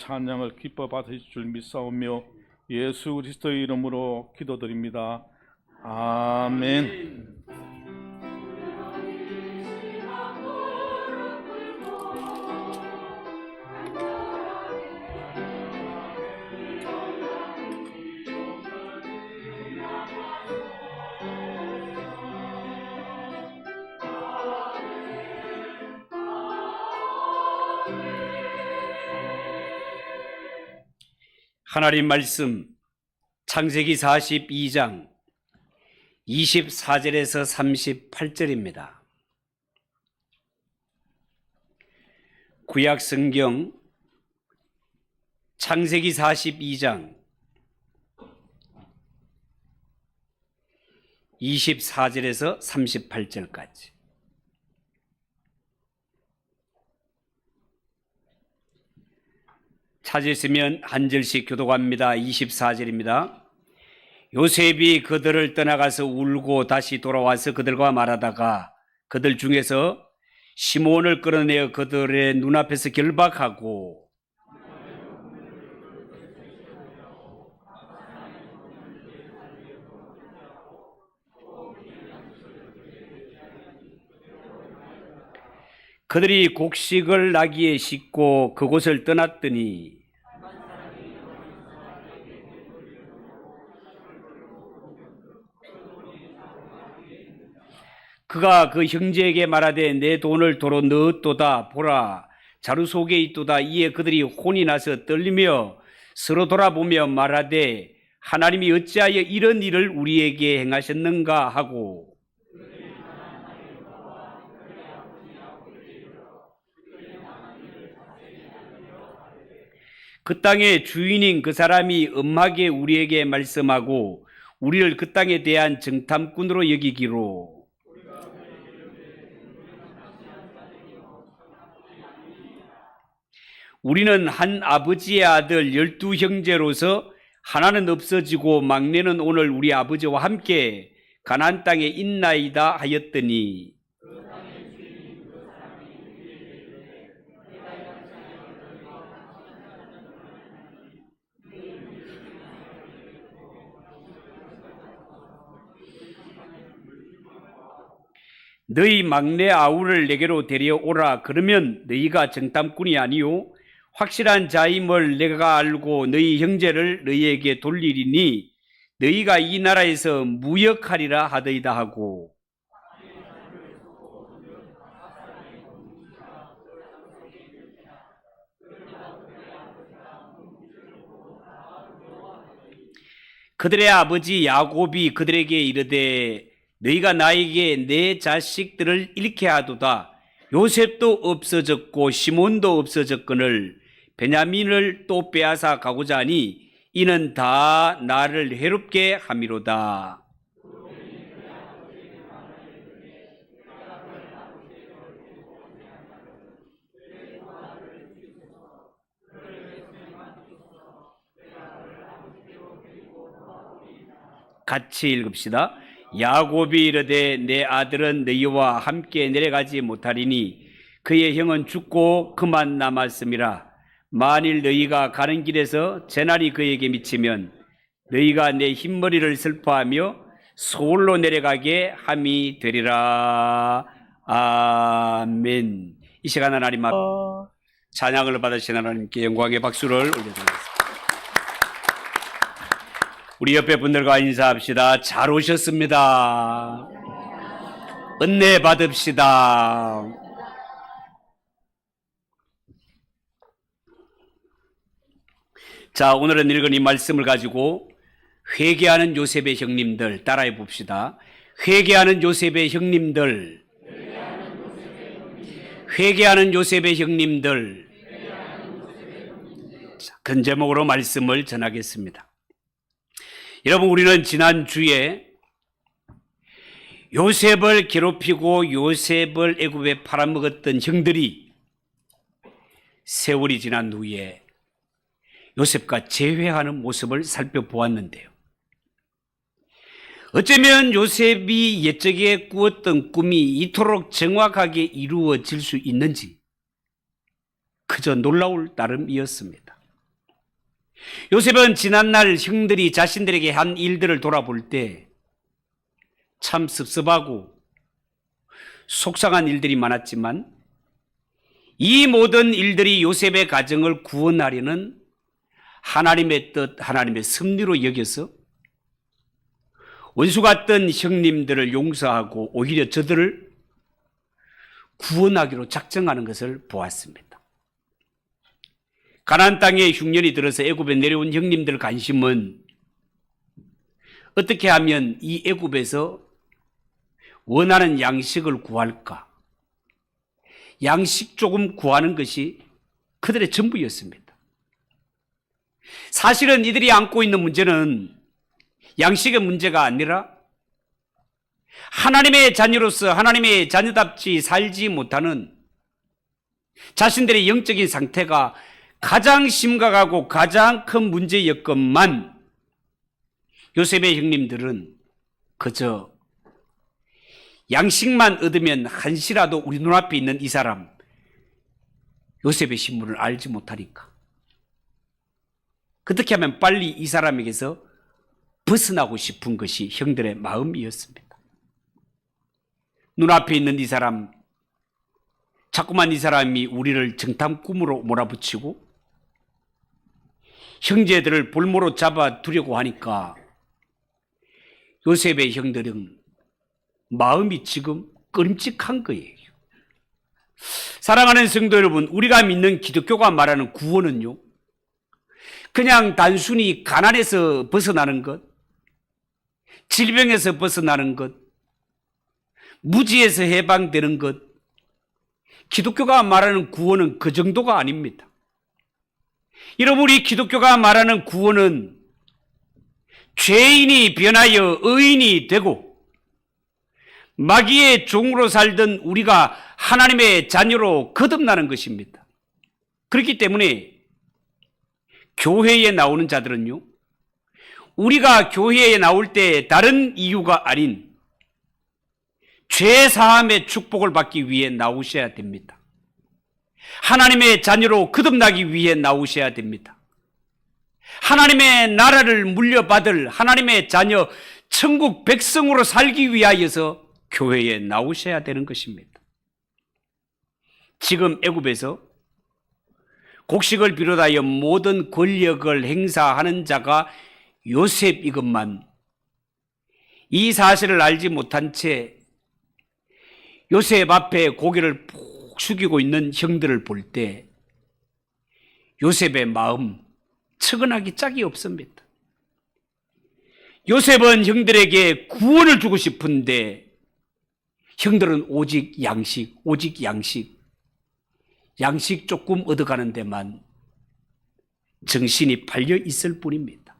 찬양을 기뻐 받으실 줄 믿사오며 예수 그리스도의 이름으로 기도드립니다. 아멘. 하나님 말씀 창세기 42장 24절에서 38절입니다. 구약 성경 창세기 42장 24절에서 38절까지. 찾으시면 한 절씩 교독합니다. 24절입니다. 요셉이 그들을 떠나가서 울고 다시 돌아와서 그들과 말하다가 그들 중에서 시몬을 끌어내어 그들의 눈앞에서 결박하고 그들이 곡식을 나귀에 싣고 그곳을 떠났더니 그가 그 형제에게 말하되 내 돈을 도로 넣었도다. 보라, 자루 속에 있도다. 이에 그들이 혼이 나서 떨리며 서로 돌아보며 말하되 하나님이 어찌하여 이런 일을 우리에게 행하셨는가 하고 그 땅의 주인인 그 사람이 엄하게 우리에게 말씀하고 우리를 그 땅에 대한 정탐꾼으로 여기기로 우리는 한 아버지의 아들 12형제로서 하나는 없어지고 막내는 오늘 우리 아버지와 함께 가나안 땅에 있나이다 하였더니 너희 막내 아우를 내게로 데려오라. 그러면 너희가 정탐꾼이 아니요 확실한 자임을 내가 알고 너희 형제를 너희에게 돌리리니 너희가 이 나라에서 무역하리라 하더이다 하고 그들의 아버지 야곱이 그들에게 이르되 너희가 나에게 내 자식들을 잃게 하도다. 요셉도 없어졌고 시몬도 없어졌거늘 베냐민을 또 빼앗아 가고자 하니 이는 다 나를 해롭게 함이로다. 같이 읽읍시다. 야곱이 이르되 내 아들은 너희와 함께 내려가지 못하리니 그의 형은 죽고 그만 남았음이라. 만일 너희가 가는 길에서 재난이 그에게 미치면 너희가 내 흰머리를 슬퍼하며 서울로 내려가게 함이 되리라. 아멘. 이 시간 하나님 앞 찬양을 받으신 하나님께 영광의 박수를 올려드리겠습니다. 우리 옆에 분들과 인사합시다. 잘 오셨습니다. 은혜 받읍시다. 자, 오늘은 읽은 이 말씀을 가지고 회개하는 요셉의 형님들 따라해 봅시다. 회개하는 요셉의 형님들. 회개하는 요셉의 형님들. 자, 큰 제목으로 말씀을 전하겠습니다. 여러분, 우리는 지난주에 요셉을 괴롭히고 요셉을 애굽에 팔아먹었던 형들이 세월이 지난 후에 요셉과 재회하는 모습을 살펴보았는데요. 어쩌면 요셉이 옛적에 꾸었던 꿈이 이토록 정확하게 이루어질 수 있는지 그저 놀라울 따름이었습니다. 요셉은 지난날 형들이 자신들에게 한 일들을 돌아볼 때 참 섭섭하고 속상한 일들이 많았지만 이 모든 일들이 요셉의 가정을 구원하려는 하나님의 뜻, 하나님의 섭리로 여겨서 원수 같던 형님들을 용서하고 오히려 저들을 구원하기로 작정하는 것을 보았습니다. 가나안 땅에 흉년이 들어서 애굽에 내려온 형님들 관심은 어떻게 하면 이 애굽에서 원하는 양식을 구할까? 양식 조금 구하는 것이 그들의 전부였습니다. 사실은 이들이 안고 있는 문제는 양식의 문제가 아니라 하나님의 자녀로서 하나님의 자녀답지 살지 못하는 자신들의 영적인 상태가 가장 심각하고 가장 큰 문제였건만 요셉의 형님들은 그저 양식만 얻으면 한시라도 우리 눈앞에 있는 이 사람 요셉의 신분을 알지 못하니까 어떻게 하면 빨리 이 사람에게서 벗어나고 싶은 것이 형들의 마음이었습니다. 눈앞에 있는 이 사람, 자꾸만 이 사람이 우리를 정탐꾼으로 몰아붙이고 형제들을 볼모로 잡아두려고 하니까 요셉의 형들은 마음이 지금 끔찍한 거예요. 사랑하는 성도 여러분, 우리가 믿는 기독교가 말하는 구원은요, 그냥 단순히 가난에서 벗어나는 것, 질병에서 벗어나는 것, 무지에서 해방되는 것, 기독교가 말하는 구원은 그 정도가 아닙니다. 여러분, 우리 기독교가 말하는 구원은 죄인이 변하여 의인이 되고 마귀의 종으로 살던 우리가 하나님의 자녀로 거듭나는 것입니다. 그렇기 때문에 교회에 나오는 자들은요, 우리가 교회에 나올 때 다른 이유가 아닌 죄 사함의 축복을 받기 위해 나오셔야 됩니다. 하나님의 자녀로 거듭나기 위해 나오셔야 됩니다. 하나님의 나라를 물려받을 하나님의 자녀 천국 백성으로 살기 위하여서 교회에 나오셔야 되는 것입니다. 지금 애굽에서 곡식을 비롯하여 모든 권력을 행사하는 자가 요셉이건만 이 사실을 알지 못한 채 요셉 앞에 고개를 푹 숙이고 있는 형들을 볼 때 요셉의 마음 측은하기 짝이 없습니다. 요셉은 형들에게 구원을 주고 싶은데 형들은 오직 양식, 오직 양식, 양식 조금 얻어가는 데만 정신이 팔려 있을 뿐입니다.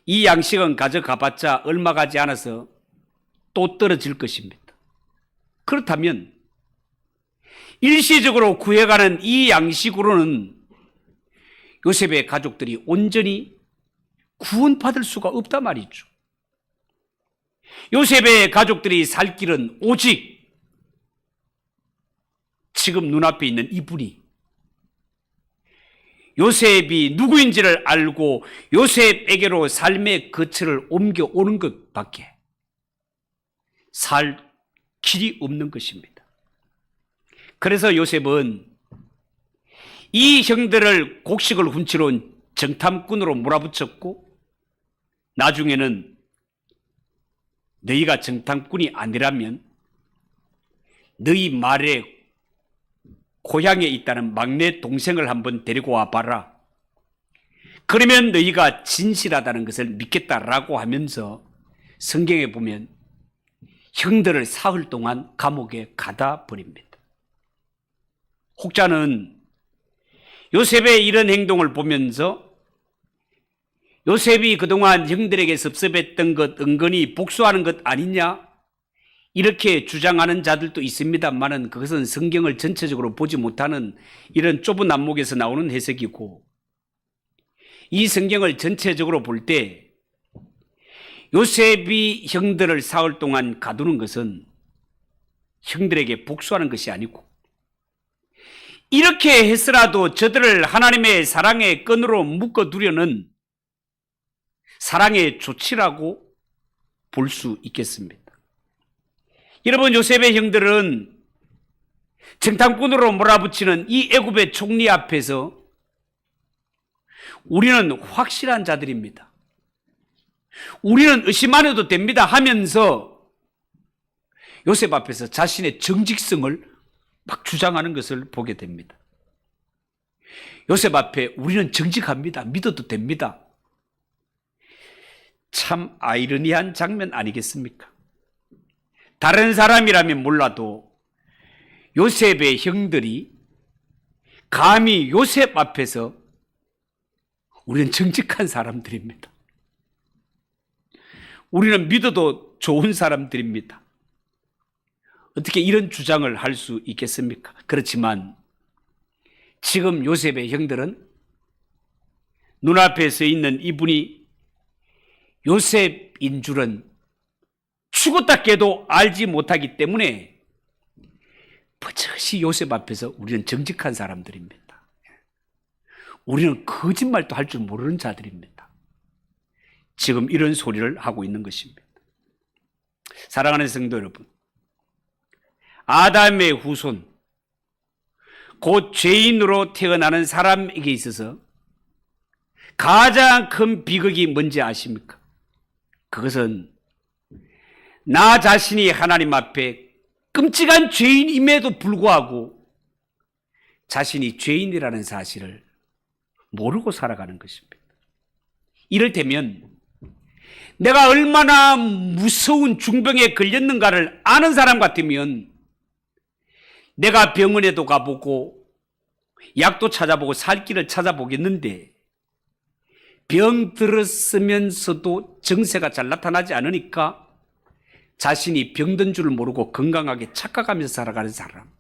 이 양식은 가져가봤자 얼마 가지 않아서 또 떨어질 것입니다. 그렇다면 일시적으로 구해가는 이 양식으로는 요셉의 가족들이 온전히 구원받을 수가 없단 말이죠. 요셉의 가족들이 살 길은 오직 지금 눈앞에 있는 이분이 요셉이 누구인지를 알고 요셉에게로 삶의 거처를 옮겨오는 것밖에 살 길이 없는 것입니다. 그래서 요셉은 이 형들을 곡식을 훔치러 온 정탐꾼으로 몰아붙였고 나중에는 너희가 정탐꾼이 아니라면 너희 말에 고향에 있다는 막내 동생을 한번 데리고 와봐라. 그러면 너희가 진실하다는 것을 믿겠다라고 하면서 성경에 보면 형들을 사흘 동안 감옥에 가다 버립니다. 혹자는 요셉의 이런 행동을 보면서 요셉이 그동안 형들에게 섭섭했던 것 은근히 복수하는 것 아니냐? 이렇게 주장하는 자들도 있습니다만은 그것은 성경을 전체적으로 보지 못하는 이런 좁은 안목에서 나오는 해석이고 이 성경을 전체적으로 볼 때 요셉이 형들을 사흘 동안 가두는 것은 형들에게 복수하는 것이 아니고 이렇게 해서라도 저들을 하나님의 사랑의 끈으로 묶어두려는 사랑의 조치라고 볼 수 있겠습니다. 여러분, 요셉의 형들은 정탐꾼으로 몰아붙이는 이 애굽의 총리 앞에서 우리는 확실한 자들입니다, 우리는 의심 안 해도 됩니다 하면서 요셉 앞에서 자신의 정직성을 막 주장하는 것을 보게 됩니다. 요셉 앞에 우리는 정직합니다, 믿어도 됩니다. 참 아이러니한 장면 아니겠습니까? 다른 사람이라면 몰라도 요셉의 형들이 감히 요셉 앞에서 우리는 정직한 사람들입니다, 우리는 믿어도 좋은 사람들입니다, 어떻게 이런 주장을 할 수 있겠습니까? 그렇지만 지금 요셉의 형들은 눈앞에 서 있는 이분이 요셉인 줄은 죽었다 깨도 알지 못하기 때문에 버젓이 요셉 앞에서 우리는 정직한 사람들입니다, 우리는 거짓말도 할 줄 모르는 자들입니다, 지금 이런 소리를 하고 있는 것입니다. 사랑하는 성도 여러분, 아담의 후손, 곧 죄인으로 태어나는 사람에게 있어서 가장 큰 비극이 뭔지 아십니까? 그것은 나 자신이 하나님 앞에 끔찍한 죄인임에도 불구하고 자신이 죄인이라는 사실을 모르고 살아가는 것입니다. 이를테면 내가 얼마나 무서운 중병에 걸렸는가를 아는 사람 같으면 내가 병원에도 가보고 약도 찾아보고 살 길을 찾아보겠는데 병 들었으면서도 증세가 잘 나타나지 않으니까 자신이 병든 줄 모르고 건강하게 착각하면서 살아가는 사람,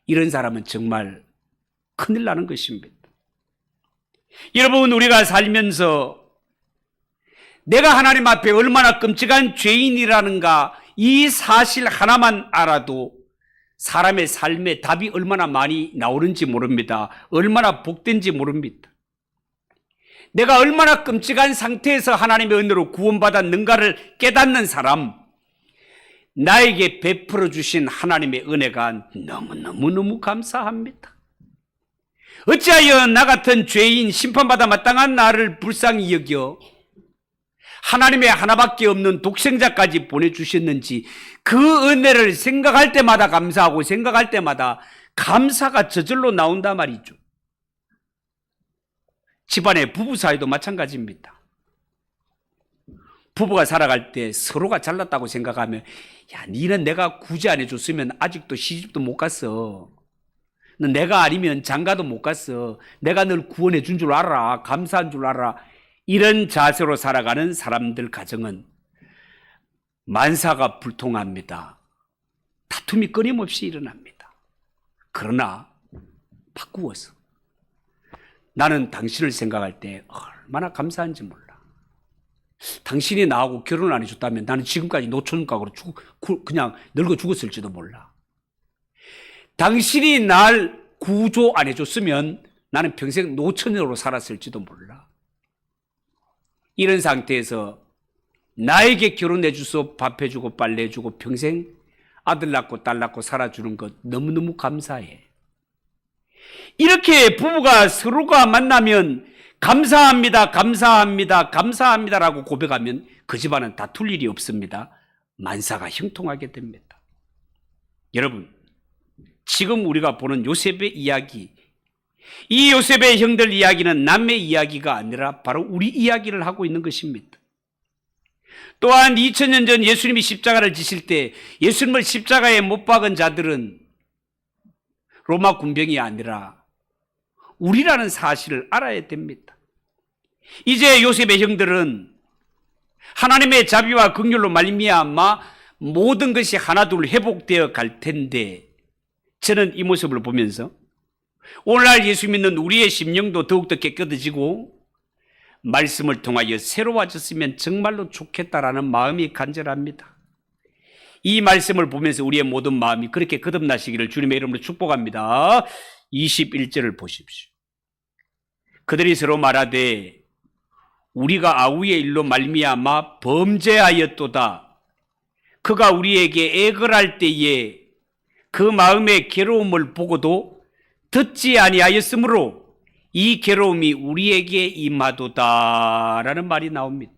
이런 사람은 정말 큰일 나는 것입니다. 여러분, 우리가 살면서 내가 하나님 앞에 얼마나 끔찍한 죄인이라는가 이 사실 하나만 알아도 사람의 삶에 답이 얼마나 많이 나오는지 모릅니다. 얼마나 복된지 모릅니다. 내가 얼마나 끔찍한 상태에서 하나님의 은혜로 구원받았는가를 깨닫는 사람, 나에게 베풀어 주신 하나님의 은혜가 너무너무 감사합니다. 어찌하여 나 같은 죄인, 심판받아 마땅한 나를 불쌍히 여겨 하나님의 하나밖에 없는 독생자까지 보내주셨는지 그 은혜를 생각할 때마다 감사하고 생각할 때마다 감사가 저절로 나온단 말이죠. 집안의 부부 사이도 마찬가지입니다. 부부가 살아갈 때 서로가 잘났다고 생각하면, 야, 니는 내가 구제 안 해줬으면 아직도 시집도 못 갔어. 내가 아니면 장가도 못 갔어. 내가 널 구원해 준 줄 알아. 감사한 줄 알아. 이런 자세로 살아가는 사람들 가정은 만사가 불통합니다. 다툼이 끊임없이 일어납니다. 그러나 바꾸어서 나는 당신을 생각할 때 얼마나 감사한지 몰라. 당신이 나하고 결혼을 안 해줬다면 나는 지금까지 노처녀각으로 그냥 늙어 죽었을지도 몰라. 당신이 날 구조 안 해줬으면 나는 평생 노처녀로 살았을지도 몰라. 이런 상태에서 나에게 결혼해줘서 밥해주고 빨래해주고 평생 아들 낳고 딸 낳고 살아주는 것 너무너무 감사해. 이렇게 부부가 서로가 만나면 감사합니다, 감사합니다, 감사합니다라고 고백하면 그 집안은 다툴 일이 없습니다. 만사가 형통하게 됩니다. 여러분, 지금 우리가 보는 요셉의 이야기, 이 요셉의 형들 이야기는 남의 이야기가 아니라 바로 우리 이야기를 하고 있는 것입니다. 또한 2000년 전 예수님이 십자가를 지실 때 예수님을 십자가에 못 박은 자들은 로마 군병이 아니라 우리라는 사실을 알아야 됩니다. 이제 요셉의 형들은 하나님의 자비와 긍휼로 말미암아 모든 것이 하나둘 회복되어 갈 텐데, 저는 이 모습을 보면서 오늘날 예수 믿는 우리의 심령도 더욱더 깨끗해지고 말씀을 통하여 새로워졌으면 정말로 좋겠다라는 마음이 간절합니다. 이 말씀을 보면서 우리의 모든 마음이 그렇게 거듭나시기를 주님의 이름으로 축복합니다. 21절을 보십시오. 그들이 서로 말하되 우리가 아우의 일로 말미암아 범죄하였도다. 그가 우리에게 애걸할 때에 그 마음의 괴로움을 보고도 듣지 아니하였으므로 이 괴로움이 우리에게 임하도다라는 말이 나옵니다.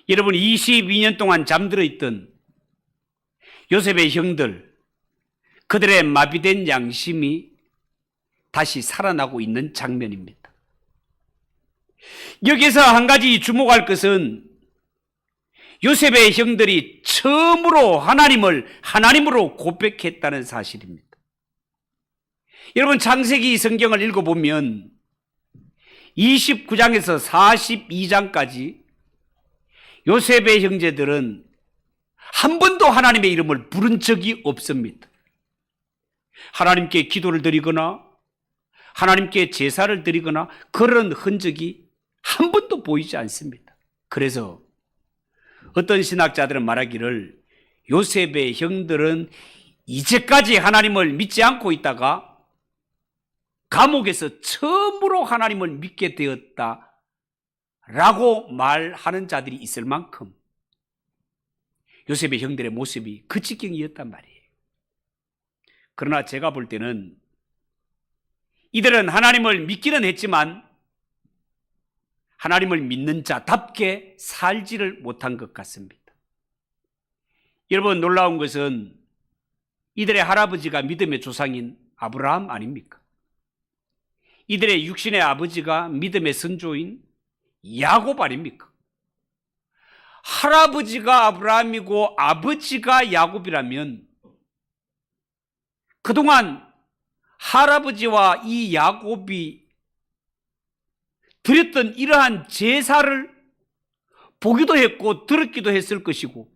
여러분, 22년 동안 잠들어 있던 요셉의 형들, 그들의 마비된 양심이 다시 살아나고 있는 장면입니다. 여기서 한 가지 주목할 것은 요셉의 형들이 처음으로 하나님을 하나님으로 고백했다는 사실입니다. 여러분, 창세기 성경을 읽어보면 29장에서 42장까지 요셉의 형제들은 한 번도 하나님의 이름을 부른 적이 없습니다. 하나님께 기도를 드리거나 하나님께 제사를 드리거나 그런 흔적이 한 번도 보이지 않습니다. 그래서 어떤 신학자들은 말하기를 요셉의 형들은 이제까지 하나님을 믿지 않고 있다가 감옥에서 처음으로 하나님을 믿게 되었다 라고 말하는 자들이 있을 만큼 요셉의 형들의 모습이 그 지경이었단 말이에요. 그러나 제가 볼 때는 이들은 하나님을 믿기는 했지만 하나님을 믿는 자답게 살지를 못한 것 같습니다. 여러분, 놀라운 것은 이들의 할아버지가 믿음의 조상인 아브라함 아닙니까? 이들의 육신의 아버지가 믿음의 선조인 야곱 아닙니까? 할아버지가 아브라함이고 아버지가 야곱이라면 그동안 할아버지와 이 야곱이 드렸던 이러한 제사를 보기도 했고 들었기도 했을 것이고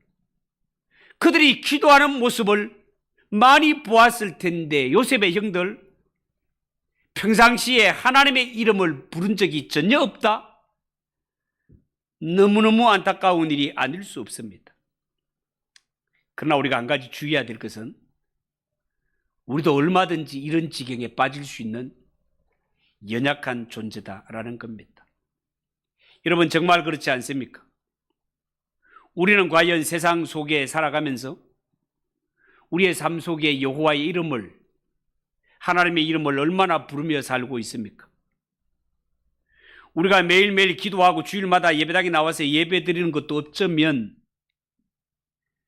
그들이 기도하는 모습을 많이 보았을 텐데 요셉의 형들 평상시에 하나님의 이름을 부른 적이 전혀 없다? 너무너무 안타까운 일이 아닐 수 없습니다. 그러나 우리가 한 가지 주의해야 될 것은 우리도 얼마든지 이런 지경에 빠질 수 있는 연약한 존재다라는 겁니다. 여러분, 정말 그렇지 않습니까? 우리는 과연 세상 속에 살아가면서 우리의 삶 속에 여호와의 이름을, 하나님의 이름을 얼마나 부르며 살고 있습니까? 우리가 매일매일 기도하고 주일마다 예배당에 나와서 예배 드리는 것도 어쩌면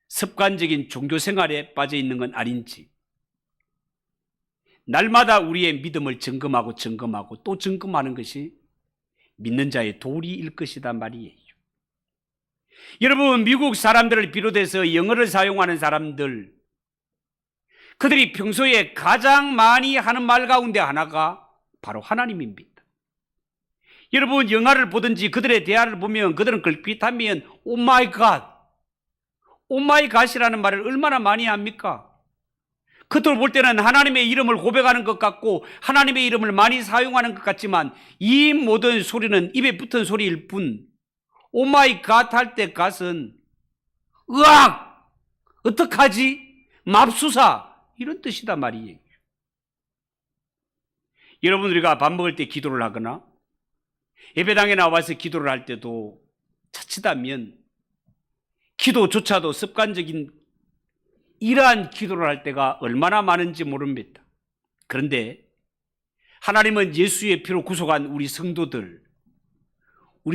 습관적인 종교 생활에 빠져 있는 건 아닌지, 날마다 우리의 믿음을 점검하고 또 점검하는 것이 믿는 자의 도리일 것이다 말이에요. 여러분, 미국 사람들을 비롯해서 영어를 사용하는 사람들, 그들이 평소에 가장 많이 하는 말 가운데 하나가 바로 하나님입니다. 여러분, 영화를 보든지 그들의 대화를 보면 그들은 걸핏하면 오 마이 갓, 오 마이 갓이라는 말을 얼마나 많이 합니까? 그들 볼 때는 하나님의 이름을 고백하는 것 같고 하나님의 이름을 많이 사용하는 것 같지만 이 모든 소리는 입에 붙은 소리일 뿐, 오 마이 갓 할 때 갓은 으악! 어떡하지? 맙수사! 이런 뜻이다 말이에요. 여러분, 우리가 밥 먹을 때 기도를 하거나 예배당에 나와서 기도를 할 때도 자칫하면 기도조차도 습관적인 이러한 기도를 할 때가 얼마나 많은지 모릅니다. 그런데 하나님은 예수의 피로 구속한 우리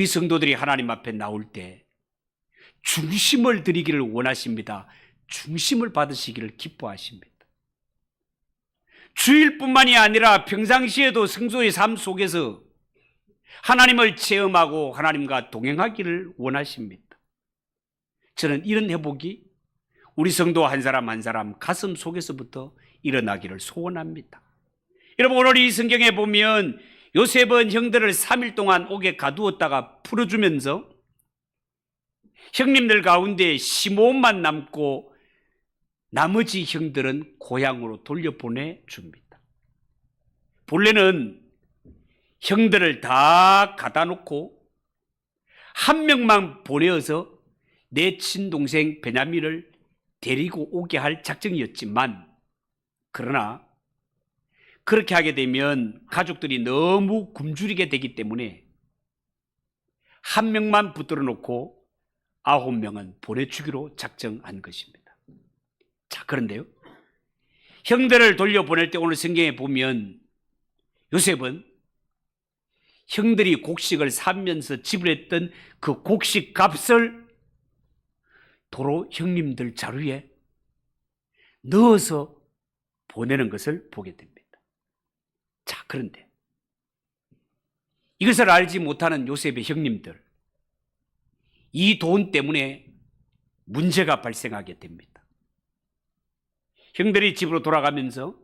성도들이 하나님 앞에 나올 때 중심을 드리기를 원하십니다. 중심을 받으시기를 기뻐하십니다. 주일뿐만이 아니라 평상시에도 성도의 삶 속에서 하나님을 체험하고 하나님과 동행하기를 원하십니다. 저는 이런 회복이 우리 성도 한 사람 한 사람 가슴 속에서부터 일어나기를 소원합니다. 여러분, 오늘 이 성경에 보면 요셉은 형들을 3일 동안 옥에 가두었다가 풀어주면서 형님들 가운데 시므온만 남고 나머지 형들은 고향으로 돌려보내줍니다. 본래는 형들을 다 가다 놓고 한 명만 보내어서 내 친동생 베냐민을 데리고 오게 할 작정이었지만, 그러나 그렇게 하게 되면 가족들이 너무 굶주리게 되기 때문에 한 명만 붙들어 놓고 9명은 보내주기로 작정한 것입니다. 자, 그런데요, 형들을 돌려보낼 때 오늘 성경에 보면 요셉은 형들이 곡식을 사면서 지불했던 그 곡식 값을 도로 형님들 자루에 넣어서 보내는 것을 보게 됩니다. 자, 그런데 이것을 알지 못하는 요셉의 형님들, 이 돈 때문에 문제가 발생하게 됩니다. 형들이 집으로 돌아가면서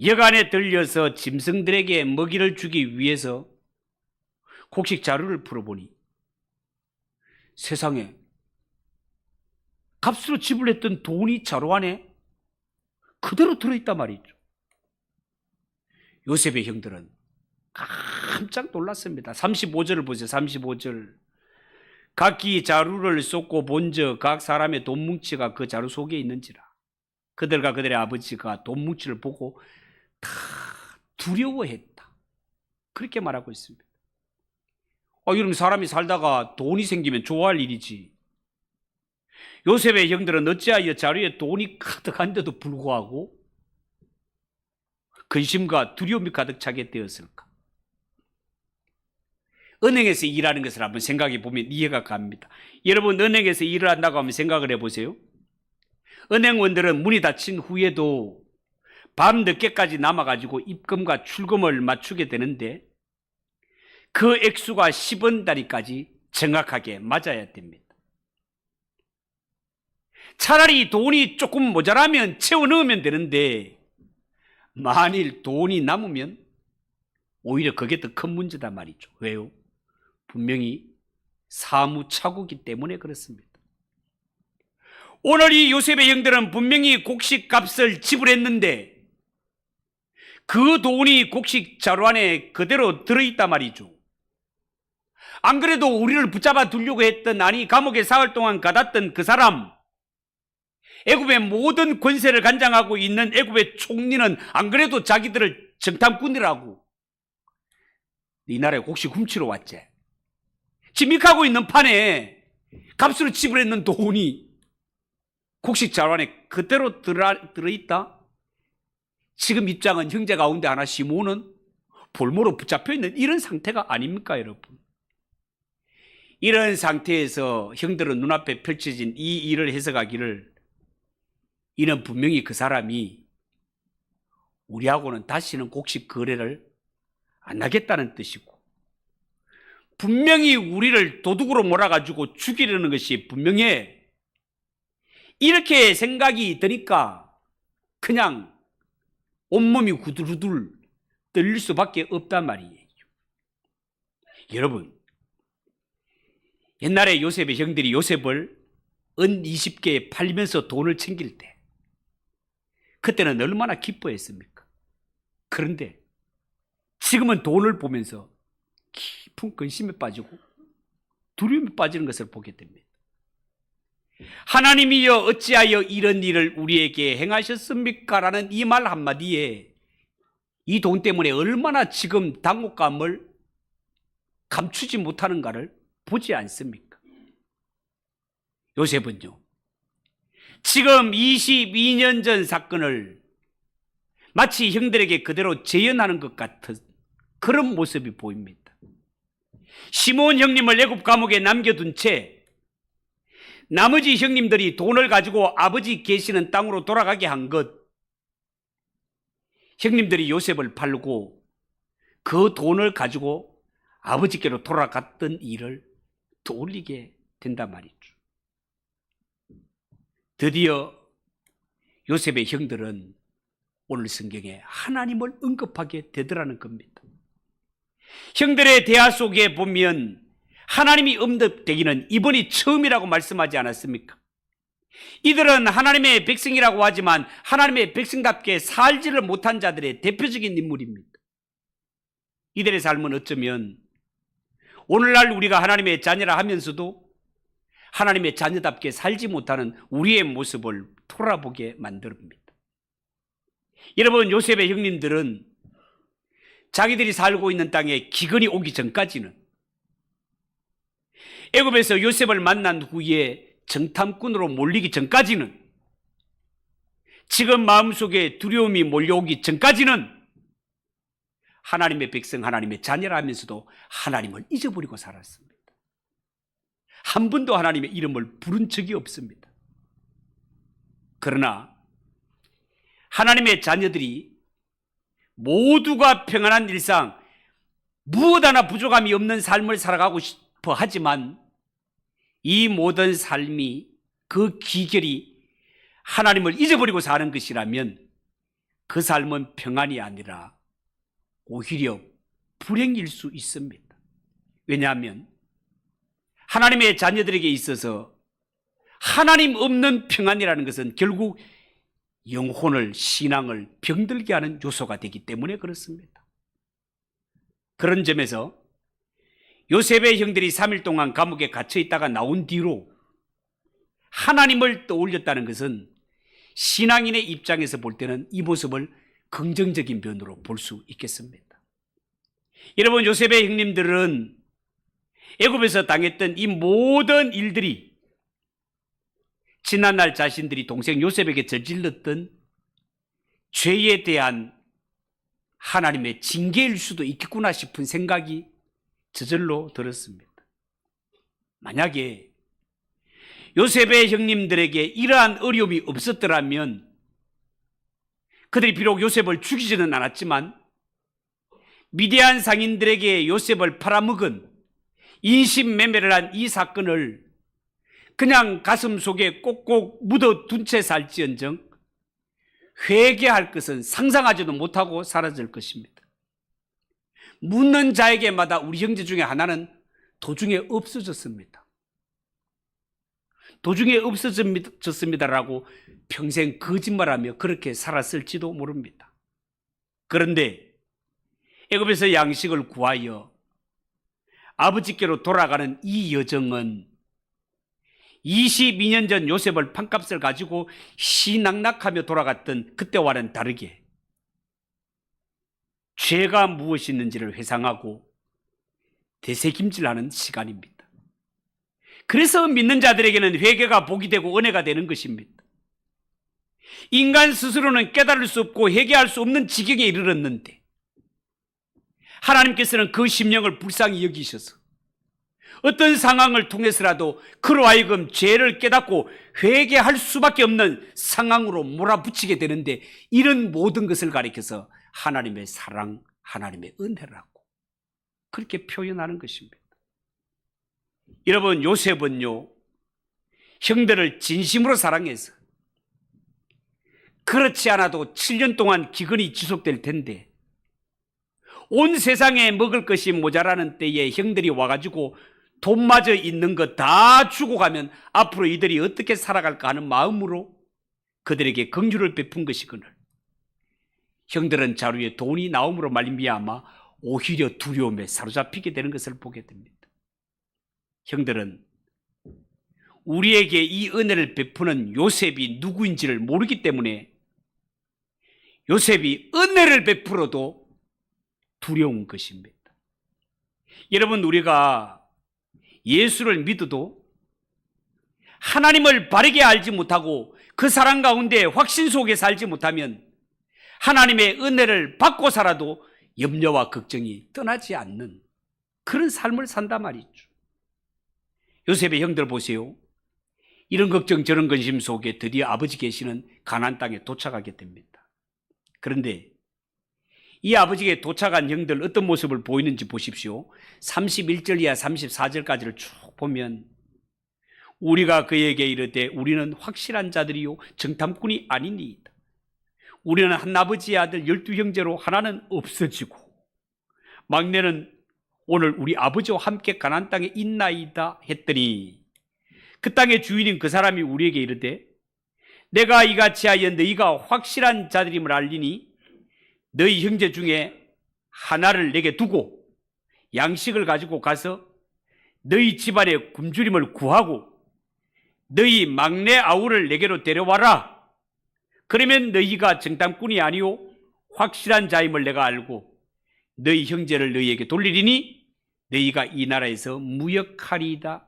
여간에 들려서 짐승들에게 먹이를 주기 위해서 곡식 자루를 풀어보니 세상에 값으로 지불했던 돈이 자루 안에 그대로 들어있단 말이죠. 요셉의 형들은 깜짝 놀랐습니다. 35절을 보세요. 35절. 각기 자루를 쏟고 본즉 각 사람의 돈 뭉치가 그 자루 속에 있는지라. 그들과 그들의 아버지가 돈 뭉치를 보고 다 두려워했다. 그렇게 말하고 있습니다. 여러분, 사람이 살다가 돈이 생기면 좋아할 일이지. 요셉의 형들은 어찌하여 자루에 돈이 가득한데도 불구하고 근심과 두려움이 가득 차게 되었을까? 은행에서 일하는 것을 한번 생각해 보면 이해가 갑니다. 여러분, 은행에서 일을 한다고 하면 생각을 해보세요. 은행원들은 문이 닫힌 후에도 밤 늦게까지 남아가지고 입금과 출금을 맞추게 되는데 그 액수가 10원 단위까지 정확하게 맞아야 됩니다. 차라리 돈이 조금 모자라면 채워 넣으면 되는데 만일 돈이 남으면 오히려 그게 더 큰 문제단 말이죠. 왜요? 분명히 사무차고기 때문에 그렇습니다. 오늘 이 요셉의 형들은 분명히 곡식 값을 지불했는데 그 돈이 곡식 자루 안에 그대로 들어있단 말이죠. 안 그래도 우리를 붙잡아 두려고 했던, 아니 감옥에 사흘 동안 가뒀던 그 사람, 애굽의 모든 권세를 관장하고 있는 애굽의 총리는 안 그래도 자기들을 정탐꾼이라고 이 나라에 곡식 훔치러 왔지. 지믹하고 있는 판에 값으로 지불했는 돈이 곡식 자루 안에 그대로 들어있다? 지금 입장은 형제 가운데 하나 시몬은 볼모로 붙잡혀 있는 이런 상태가 아닙니까, 여러분? 이런 상태에서 형들은 눈앞에 펼쳐진 이 일을 해석하기를, 이는 분명히 그 사람이 우리하고는 다시는 곡식 거래를 안 하겠다는 뜻이고, 분명히 우리를 도둑으로 몰아가지고 죽이려는 것이 분명해. 이렇게 생각이 드니까 그냥 온몸이 후들후들 떨릴 수밖에 없단 말이에요. 여러분, 옛날에 요셉의 형들이 요셉을 은 20개에 팔면서 돈을 챙길 때 그때는 얼마나 기뻐했습니까? 그런데 지금은 돈을 보면서 깊은 근심에 빠지고 두려움에 빠지는 것을 보게 됩니다. 하나님이여 어찌하여 이런 일을 우리에게 행하셨습니까? 라는 이 말 한마디에 이 돈 때문에 얼마나 지금 당혹감을 감추지 못하는가를 보지 않습니까? 요셉은요, 지금 22년 전 사건을 마치 형들에게 그대로 재현하는 것 같은 그런 모습이 보입니다. 시몬 형님을 애굽 감옥에 남겨둔 채 나머지 형님들이 돈을 가지고 아버지 계시는 땅으로 돌아가게 한 것, 형님들이 요셉을 팔고 그 돈을 가지고 아버지께로 돌아갔던 일을 떠올리게 된단 말이죠. 드디어 요셉의 형들은 오늘 성경에 하나님을 언급하게 되더라는 겁니다. 형들의 대화 속에 보면 하나님이 언급되기는 이번이 처음이라고 말씀하지 않았습니까? 이들은 하나님의 백성이라고 하지만 하나님의 백성답게 살지를 못한 자들의 대표적인 인물입니다. 이들의 삶은 어쩌면 오늘날 우리가 하나님의 자녀라 하면서도 하나님의 자녀답게 살지 못하는 우리의 모습을 돌아보게 만듭니다. 여러분, 요셉의 형님들은 자기들이 살고 있는 땅에 기근이 오기 전까지는, 애굽에서 요셉을 만난 후에 정탐꾼으로 몰리기 전까지는, 지금 마음속에 두려움이 몰려오기 전까지는 하나님의 백성, 하나님의 자녀라 하면서도 하나님을 잊어버리고 살았습니다. 한 번도 하나님의 이름을 부른 적이 없습니다. 그러나 하나님의 자녀들이 모두가 평안한 일상, 무엇 하나 부족함이 없는 삶을 살아가고 싶어 하지만 이 모든 삶이, 그 기결이 하나님을 잊어버리고 사는 것이라면 그 삶은 평안이 아니라 오히려 불행일 수 있습니다. 왜냐하면 하나님의 자녀들에게 있어서 하나님 없는 평안이라는 것은 결국 영혼을, 신앙을 병들게 하는 요소가 되기 때문에 그렇습니다. 그런 점에서 요셉의 형들이 3일 동안 감옥에 갇혀 있다가 나온 뒤로 하나님을 떠올렸다는 것은 신앙인의 입장에서 볼 때는 이 모습을 긍정적인 면으로 볼 수 있겠습니다. 여러분, 요셉의 형님들은 애굽에서 당했던 이 모든 일들이 지난날 자신들이 동생 요셉에게 저질렀던 죄에 대한 하나님의 징계일 수도 있겠구나 싶은 생각이 저절로 들었습니다. 만약에 요셉의 형님들에게 이러한 어려움이 없었더라면 그들이 비록 요셉을 죽이지는 않았지만 미디안 상인들에게 요셉을 팔아먹은, 인신매매를 한 이 사건을 그냥 가슴 속에 꼭꼭 묻어둔 채 살지언정 회개할 것은 상상하지도 못하고 사라질 것입니다. 묻는 자에게마다 우리 형제 중에 하나는 도중에 없어졌습니다. 도중에 없어졌습니다라고 평생 거짓말하며 그렇게 살았을지도 모릅니다. 그런데 애굽에서 양식을 구하여 아버지께로 돌아가는 이 여정은 22년 전 요셉을 판값을 가지고 시낙낙하며 돌아갔던 그때와는 다르게 죄가 무엇이 있는지를 회상하고 되새김질하는 시간입니다. 그래서 믿는 자들에게는 회개가 복이 되고 은혜가 되는 것입니다. 인간 스스로는 깨달을 수 없고 회개할 수 없는 지경에 이르렀는데 하나님께서는 그 심령을 불쌍히 여기셔서 어떤 상황을 통해서라도 그로 하여금 죄를 깨닫고 회개할 수밖에 없는 상황으로 몰아붙이게 되는데, 이런 모든 것을 가리켜서 하나님의 사랑, 하나님의 은혜라고 그렇게 표현하는 것입니다. 여러분, 요셉은요, 형들을 진심으로 사랑해서 그렇지 않아도 7년 동안 기근이 지속될 텐데 온 세상에 먹을 것이 모자라는 때에 형들이 와가지고 돈마저 있는 것 다 주고 가면 앞으로 이들이 어떻게 살아갈까 하는 마음으로 그들에게 긍휼을 베푼 것이거늘 형들은 자루에 돈이 나옴으로 말미암아 오히려 두려움에 사로잡히게 되는 것을 보게 됩니다. 형들은 우리에게 이 은혜를 베푸는 요셉이 누구인지를 모르기 때문에 요셉이 은혜를 베풀어도 두려운 것입니다. 여러분, 우리가 예수를 믿어도 하나님을 바르게 알지 못하고 그 사랑 가운데 확신 속에 살지 못하면 하나님의 은혜를 받고 살아도 염려와 걱정이 떠나지 않는 그런 삶을 산단 말이죠. 요셉의 형들 보세요. 이런 걱정 저런 근심 속에 드디어 아버지 계시는 가나안 땅에 도착하게 됩니다. 그런데 이 아버지에게 도착한 형들 어떤 모습을 보이는지 보십시오. 31절 이하 34절까지를 쭉 보면 우리가 그에게 이르되 우리는 확실한 자들이요 정탐꾼이 아니니이다. 우리는 한 아버지의 아들 12형제로 하나는 없어지고 막내는 오늘 우리 아버지와 함께 가나안 땅에 있나이다 했더니 그 땅의 주인인 그 사람이 우리에게 이르되 내가 이같이 하여 너희가 확실한 자들임을 알리니 너희 형제 중에 하나를 내게 두고 양식을 가지고 가서 너희 집안의 굶주림을 구하고 너희 막내 아우를 내게로 데려와라. 그러면 너희가 정탐꾼이 아니오 확실한 자임을 내가 알고 너희 형제를 너희에게 돌리리니 너희가 이 나라에서 무역하리라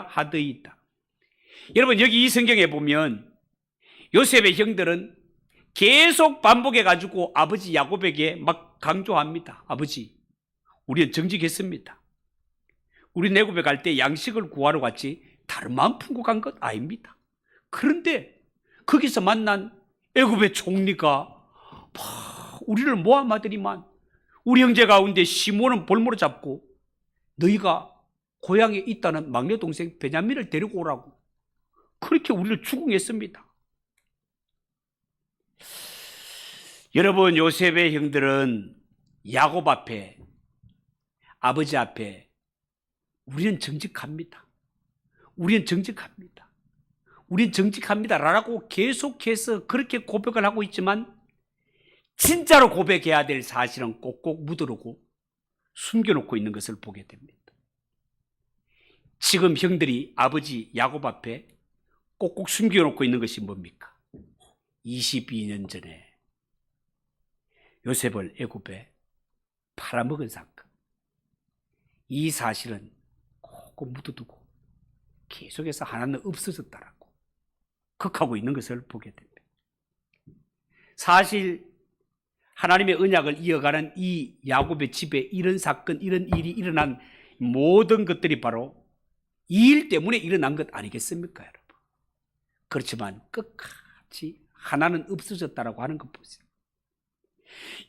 하더이다. 여러분, 여기 이 성경에 보면 요셉의 형들은 계속 반복해가지고 아버지 야곱에게 막 강조합니다. 아버지, 우리는 정직했습니다. 우리 애굽에 갈 때 양식을 구하러 갔지 다른 마음 품고 간 것 아닙니다. 그런데 거기서 만난 애굽의 총리가 우리를 모함하더니만 우리 형제 가운데 시몬은 볼모로 잡고 너희가 고향에 있다는 막내 동생 베냐민을 데리고 오라고 그렇게 우리를 추궁했습니다. 여러분, 요셉의 형들은 야곱 앞에, 아버지 앞에 우리는 정직합니다. 우리는 정직합니다. 우리는 정직합니다 라고 계속해서 그렇게 고백을 하고 있지만 진짜로 고백해야 될 사실은 꼭꼭 묻어두고 숨겨놓고 있는 것을 보게 됩니다. 지금 형들이 아버지 야곱 앞에 꼭꼭 숨겨놓고 있는 것이 뭡니까? 22년 전에 요셉을 애굽에 팔아먹은 사건. 이 사실은 꼭꼭 묻어두고 계속해서 하나는 없어졌다라고 극하고 있는 것을 보게 됩니다. 사실 하나님의 언약을 이어가는 이 야곱의 집에 이런 사건, 이런 일이 일어난 모든 것들이 바로 이 일 때문에 일어난 것 아니겠습니까, 여러분? 그렇지만 끝까지 하나는 없어졌다라고 하는 것 보세요.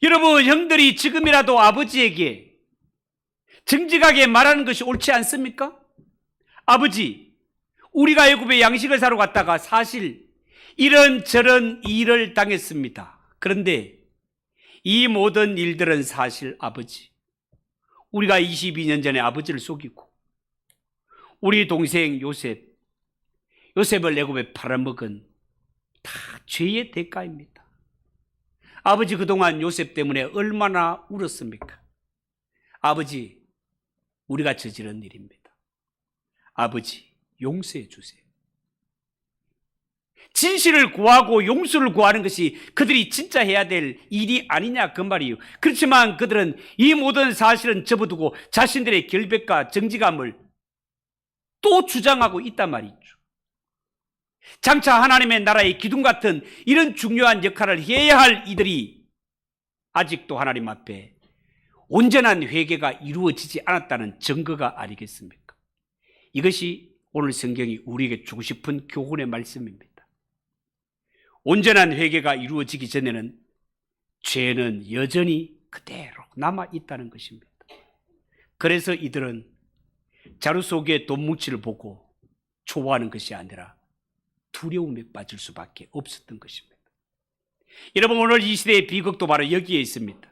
여러분, 형들이 지금이라도 아버지에게 정직하게 말하는 것이 옳지 않습니까? 아버지, 우리가 애굽에 양식을 사러 갔다가 사실 이런저런 일을 당했습니다. 그런데 이 모든 일들은 사실 아버지, 우리가 22년 전에 아버지를 속이고 우리 동생 요셉을 애굽에 팔아먹은 다 죄의 대가입니다. 아버지, 그동안 요셉 때문에 얼마나 울었습니까? 아버지, 우리가 저지른 일입니다. 아버지, 용서해 주세요. 진실을 구하고 용서를 구하는 것이 그들이 진짜 해야 될 일이 아니냐, 그 말이에요. 그렇지만 그들은 이 모든 사실은 접어두고 자신들의 결백과 정직함을 또 주장하고 있단 말이죠. 장차 하나님의 나라의 기둥 같은 이런 중요한 역할을 해야 할 이들이 아직도 하나님 앞에 온전한 회개가 이루어지지 않았다는 증거가 아니겠습니까? 이것이 오늘 성경이 우리에게 주고 싶은 교훈의 말씀입니다. 온전한 회개가 이루어지기 전에는 죄는 여전히 그대로 남아있다는 것입니다. 그래서 이들은 자루 속에 돈 뭉치를 보고 좋아하는 것이 아니라 두려움에 빠질 수밖에 없었던 것입니다. 여러분, 오늘 이 시대의 비극도 바로 여기에 있습니다.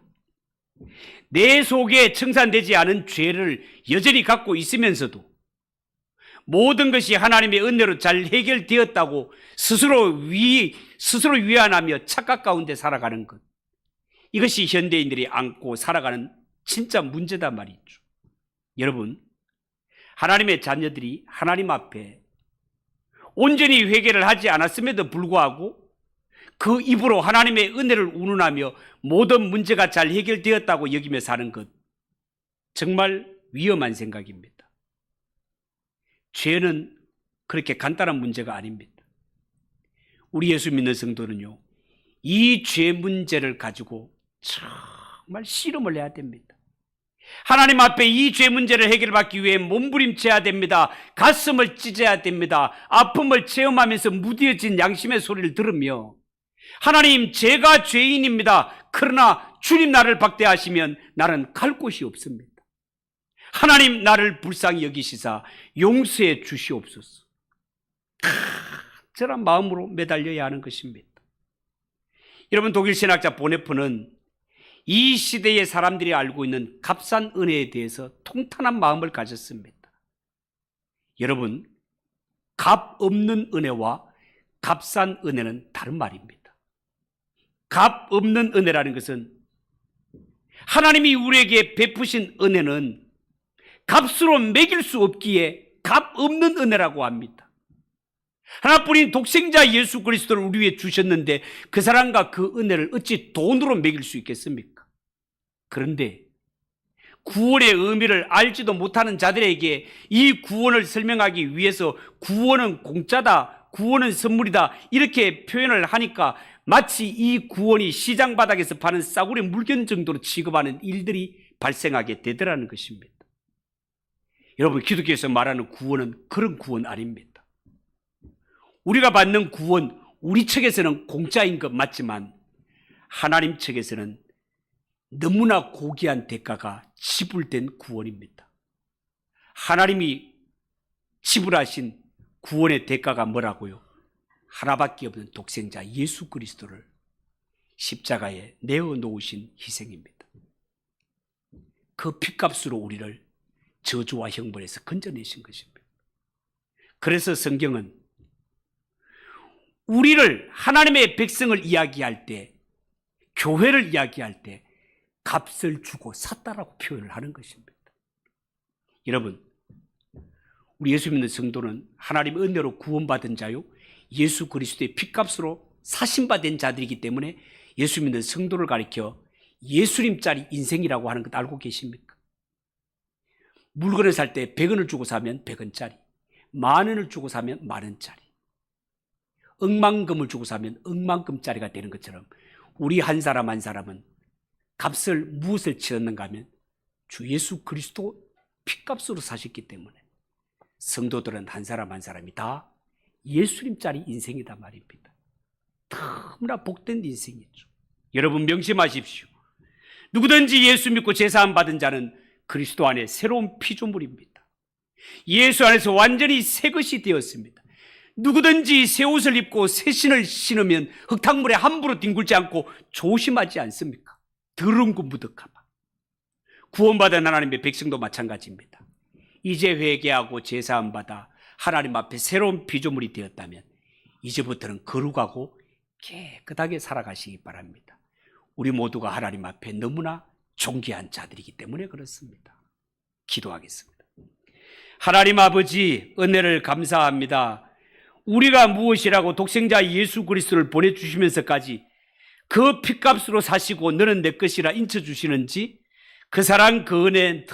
내 속에 청산되지 않은 죄를 여전히 갖고 있으면서도 모든 것이 하나님의 은혜로 잘 해결되었다고 스스로 위안하며 착각 가운데 살아가는 것, 이것이 현대인들이 안고 살아가는 진짜 문제다 말이죠. 여러분, 하나님의 자녀들이 하나님 앞에 온전히 회개를 하지 않았음에도 불구하고 그 입으로 하나님의 은혜를 운운하며 모든 문제가 잘 해결되었다고 여기며 사는 것, 정말 위험한 생각입니다. 죄는 그렇게 간단한 문제가 아닙니다. 우리 예수 믿는 성도는요, 이 죄 문제를 가지고 정말 씨름을 해야 됩니다. 하나님 앞에 이 죄 문제를 해결받기 위해 몸부림쳐야 됩니다. 가슴을 찢어야 됩니다. 아픔을 체험하면서 무뎌진 양심의 소리를 들으며, 하나님, 제가 죄인입니다. 그러나 주님 나를 박대하시면 나는 갈 곳이 없습니다. 하나님, 나를 불쌍히 여기시사 용서해 주시옵소서. 저런 마음으로 매달려야 하는 것입니다. 여러분, 독일 신학자 보네프는 이 시대의 사람들이 알고 있는 값싼 은혜에 대해서 통탄한 마음을 가졌습니다. 여러분, 값 없는 은혜와 값싼 은혜는 다른 말입니다. 값 없는 은혜라는 것은 하나님이 우리에게 베푸신 은혜는 값으로 매길 수 없기에 값 없는 은혜라고 합니다. 하나뿐인 독생자 예수 그리스도를 우리 위해 주셨는데 그 사랑과 그 은혜를 어찌 돈으로 매길 수 있겠습니까? 그런데 구원의 의미를 알지도 못하는 자들에게 이 구원을 설명하기 위해서 구원은 공짜다, 구원은 선물이다 이렇게 표현을 하니까 마치 이 구원이 시장 바닥에서 파는 싸구려 물건 정도로 취급하는 일들이 발생하게 되더라는 것입니다. 여러분, 기독교에서 말하는 구원은 그런 구원 아닙니다. 우리가 받는 구원, 우리 측에서는 공짜인 것 맞지만 하나님 측에서는 너무나 고귀한 대가가 지불된 구원입니다. 하나님이 지불하신 구원의 대가가 뭐라고요? 하나밖에 없는 독생자 예수 그리스도를 십자가에 내어놓으신 희생입니다. 그 핏값으로 우리를 저주와 형벌에서 건져내신 것입니다. 그래서 성경은 우리를, 하나님의 백성을 이야기할 때, 교회를 이야기할 때 값을 주고 샀다라고 표현을 하는 것입니다. 여러분, 우리 예수 믿는 성도는 하나님의 은혜로 구원받은 자요, 예수 그리스도의 핏값으로 사신받은 자들이기 때문에 예수 믿는 성도를 가리켜 예수님짜리 인생이라고 하는 것 알고 계십니까? 물건을 살 때 100원을 주고 사면 100원짜리, 10,000원을 주고 사면 10,000원짜리, 억만금을 주고 사면 억만금짜리가 되는 것처럼 우리 한 사람 한 사람은 값을 무엇을 치렀는가 하면 주 예수 그리스도 핏값으로 사셨기 때문에 성도들은 한 사람 한 사람이 다 예수님짜리 인생이다 말입니다. 너무나 복된 인생이죠. 여러분 명심하십시오. 누구든지 예수 믿고 제사함 받은 자는 그리스도 안에 새로운 피조물입니다. 예수 안에서 완전히 새 것이 되었습니다. 누구든지 새 옷을 입고 새 신을 신으면 흙탕물에 함부로 뒹굴지 않고 조심하지 않습니까? 더러운 거 묻을까 봐. 구원받은 하나님의 백성도 마찬가지입니다. 이제 회개하고 제사함 받아 하나님 앞에 새로운 피조물이 되었다면 이제부터는 거룩하고 깨끗하게 살아가시기 바랍니다. 우리 모두가 하나님 앞에 너무나 존귀한 자들이기 때문에 그렇습니다. 기도하겠습니다. 하나님 아버지, 은혜를 감사합니다. 우리가 무엇이라고 독생자 예수 그리스도를 보내주시면서까지 그 핏값으로 사시고 너는 내 것이라 인쳐주시는지 그 사랑 그 은혜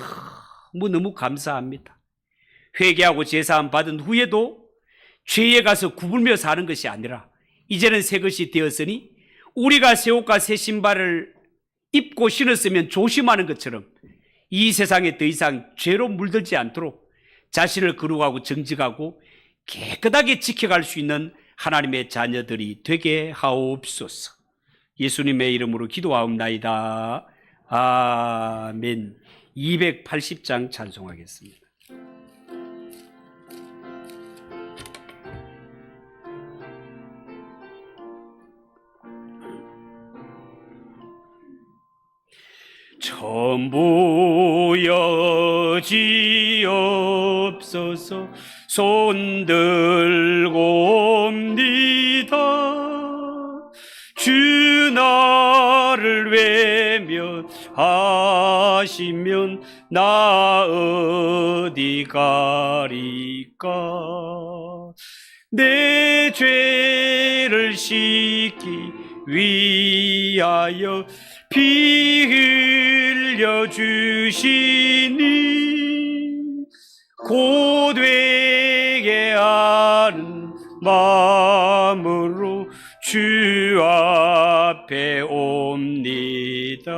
너무 감사합니다. 회개하고 제사함 받은 후에도 죄에 가서 구불며 사는 것이 아니라 이제는 새 것이 되었으니 우리가 새 옷과 새 신발을 입고 신었으면 조심하는 것처럼 이 세상에 더 이상 죄로 물들지 않도록 자신을 거룩하고 정직하고 깨끗하게 지켜갈 수 있는 하나님의 자녀들이 되게 하옵소서. 예수님의 이름으로 기도하옵나이다. 아멘. 280장 찬송하겠습니다. 처음 보여지옵소서. 손 들고 옵니다. 주 나를 외면하시면 나 어디 가리까. 내 죄를 씻기 위하여 피 흘려 주시니 고되게 하는 마음으로 주 앞에 옵니다.